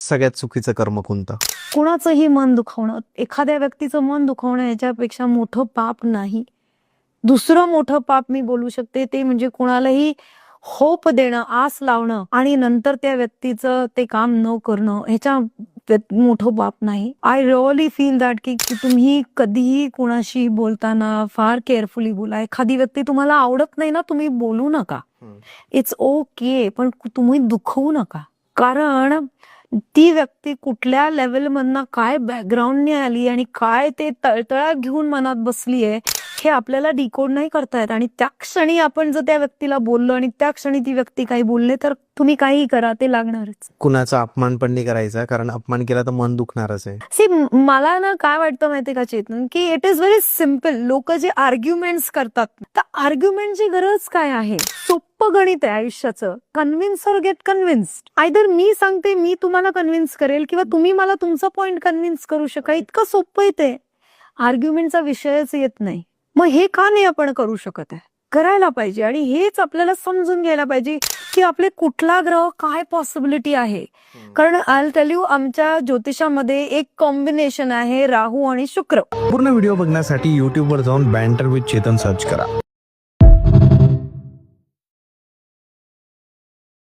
सगळ्यात चुकीचं कर्म कोणतं? कुणाचंही मन दुखवणं, एखाद्या व्यक्तीचं मन दुखवणं याच्यापेक्षा मोठं पाप नाही. दुसरं मोठं पाप मी बोलू शकते ते म्हणजे कुणालाही होप देणं, आस लावणं आणि नंतर त्या व्यक्तीचं ते काम न करणं ह्याच्या मोठं पाप नाही. आय रिअली फील दॅट की तुम्ही कधीही कुणाशी बोलताना फार केअरफुली बोला. एखादी व्यक्ती तुम्हाला आवडत नाही ना, तुम्ही बोलू नका. इट्स ओके, पण तुम्ही दुखवू नका. कारण ती व्यक्ती कुठल्या लेवलमधनं काय बॅकग्राऊंडने आली आणि काय ते तळतळात घेऊन मनात बसलीये हे आपल्याला डिकोड नाही करता येत. आणि त्या क्षणी आपण जर त्या व्यक्तीला बोललो आणि त्या क्षणी ती व्यक्ती काही बोलले तर तुम्ही काही करा, ते लागणारच. कुणाचा अपमान पण नाही करायचा, कारण अपमान केला तर मन दुखणारच आहे. सी, मला ना काय वाटतं माहितीये का चेतन, की इट इज व्हेरी सिम्पल. लोक जे आर्ग्युमेंट्स करतात, तर आर्ग्युमेंटची गरज काय आहे? सोपं गणित आहे आयुष्याचं. Convince or get convinced. Either मी सांगते, मी तुम्हाला कन्व्हिन्स करेल, किंवा तुम्ही मला तुमचा पॉइंट कन्व्हिन्स करू शका. इतकं सोपं आहे ते. आर्ग्युमेंटचा विषयच येत नाही. मग हे का नाही आपण करू शकत आहे? करायला पाहिजे. आणि हेच आपल्याला समजून घ्यायला पाहिजे की आपले कुठला ग्रह काय पॉसिबिलिटी आहे. कारण आय टेल यू, आमच्या ज्योतिषामध्ये एक कॉम्बिनेशन आहे राहू आणि शुक्र. पूर्ण व्हिडिओ बघण्यासाठी YouTube वर जाऊन बँटर विथ चेतन सर्च करा.